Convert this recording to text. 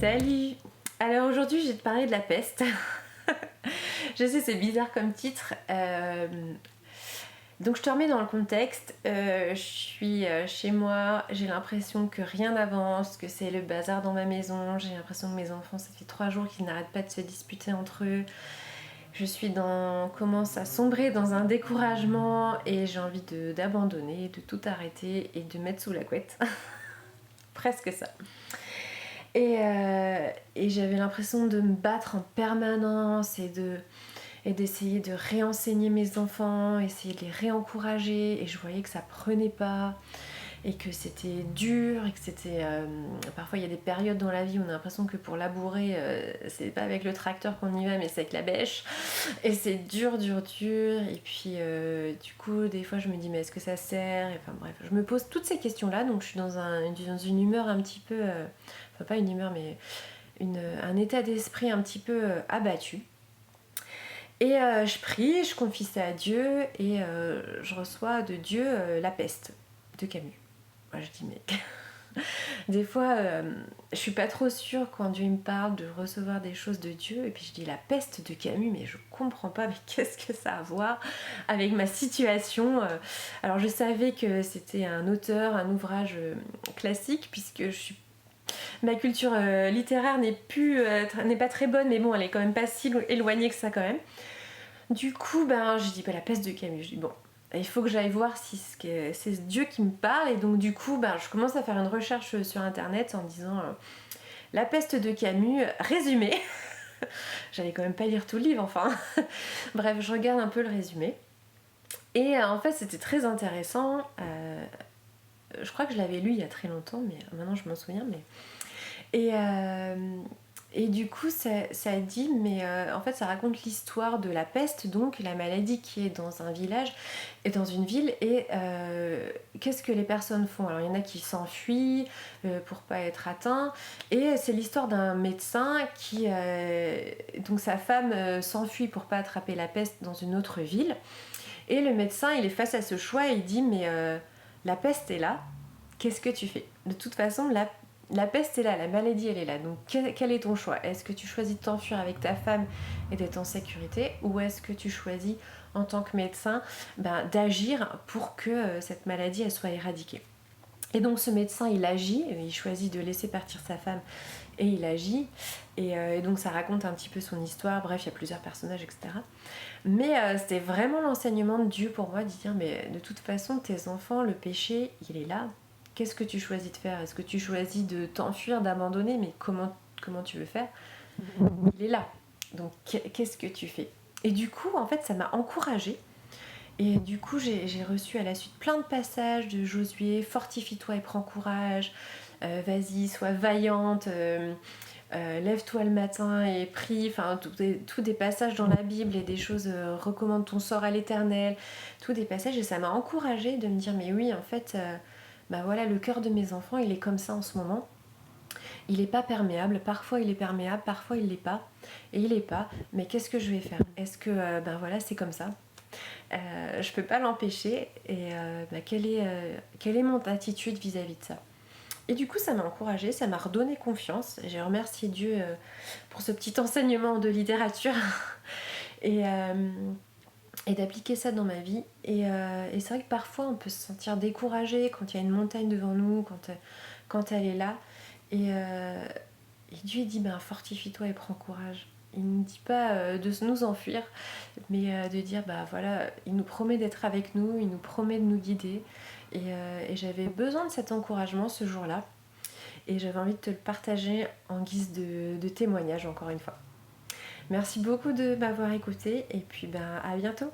Salut! Alors aujourd'hui je vais te parler de la peste. Je sais c'est bizarre comme titre. Donc je te remets dans le contexte. Je suis chez moi, j'ai l'impression que rien n'avance, que c'est le bazar dans ma maison. J'ai l'impression que mes enfants, ça fait 3 jours qu'ils n'arrêtent pas de se disputer entre eux. Commence à sombrer dans un découragement et j'ai envie d'abandonner, de tout arrêter et de mettre sous la couette. Presque ça. Et j'avais l'impression de me battre en permanence et d'essayer de réenseigner mes enfants, essayer de les réencourager, et je voyais que ça prenait pas et que c'était dur et que c'était parfois il y a des périodes dans la vie où on a l'impression que pour labourer c'est pas avec le tracteur qu'on y va mais c'est avec la bêche et c'est dur et puis du coup des fois je me dis mais est-ce que ça sert, et, enfin bref je me pose toutes ces questions là, donc je suis dans une humeur un petit peu enfin pas une humeur mais un état d'esprit un petit peu abattu. Et je prie, je confie ça à Dieu et je reçois de Dieu La peste de Camus. Moi je dis mais des fois je suis pas trop sûre quand Dieu me parle de recevoir des choses de Dieu, et puis je dis La peste de Camus, mais je comprends pas, mais qu'est-ce que ça a à voir avec ma situation. Alors je savais que c'était un auteur, un ouvrage classique, puisque ma culture littéraire n'est pas très bonne, mais bon elle est quand même pas si éloignée que ça quand même. Du coup, je dis La peste de Camus. Je dis bon, il faut que j'aille voir si c'est Dieu qui me parle. Et donc du coup, je commence à faire une recherche sur internet en disant La peste de Camus, résumé. J'allais quand même pas lire tout le livre, enfin. Bref, je regarde un peu le résumé. Et en fait, c'était très intéressant. Je crois que je l'avais lu il y a très longtemps, mais maintenant je m'en souviens. Et du coup, ça dit, mais en fait, ça raconte l'histoire de la peste, donc la maladie qui est dans un village et dans une ville, et qu'est-ce que les personnes font. Alors, il y en a qui s'enfuient pour pas être atteints, et c'est l'histoire d'un médecin qui, donc sa femme s'enfuit pour pas attraper la peste dans une autre ville, et le médecin, il est face à ce choix et il dit, mais la peste est là, qu'est-ce que tu fais? De toute façon, la peste est là, la maladie elle est là, donc quel est ton choix? Est-ce que tu choisis de t'enfuir avec ta femme et d'être en sécurité, ou est-ce que tu choisis en tant que médecin d'agir pour que cette maladie elle soit éradiquée? Et donc ce médecin il agit, il choisit de laisser partir sa femme et il agit, et donc ça raconte un petit peu son histoire, bref il y a plusieurs personnages etc. Mais c'était vraiment l'enseignement de Dieu pour moi, de dire mais de toute façon tes enfants, le péché il est là. Qu'est-ce que tu choisis de faire? Est-ce que tu choisis de t'enfuir, d'abandonner? Mais comment tu veux faire? Il est là. Donc qu'est-ce que tu fais? Et du coup, en fait, ça m'a encouragée. Et du coup, j'ai reçu à la suite plein de passages de Josué. Fortifie-toi et prends courage. Vas-y, sois vaillante. Lève-toi le matin et prie. Enfin, tous des passages dans la Bible et des choses. Recommande ton sort à l'Éternel. Tous des passages. Et ça m'a encouragée de me dire mais oui, en fait... voilà, le cœur de mes enfants il est comme ça en ce moment, il est pas perméable, parfois il est perméable, parfois il l'est pas, et il est pas, mais qu'est-ce que je vais faire? Est-ce que voilà c'est comme ça, je peux pas l'empêcher, et quelle est mon attitude vis-à-vis de ça? Et du coup ça m'a encouragée, ça m'a redonné confiance, j'ai remercié Dieu pour ce petit enseignement de littérature et d'appliquer ça dans ma vie. Et c'est vrai que parfois on peut se sentir découragé quand il y a une montagne devant nous, quand elle est là, et Dieu dit fortifie-toi et prends courage. Il ne dit pas de nous enfuir, mais de dire voilà, il nous promet d'être avec nous, il nous promet de nous guider, et j'avais besoin de cet encouragement ce jour-là, et j'avais envie de te le partager en guise de témoignage encore une fois. Merci beaucoup de m'avoir écouté, et puis à bientôt.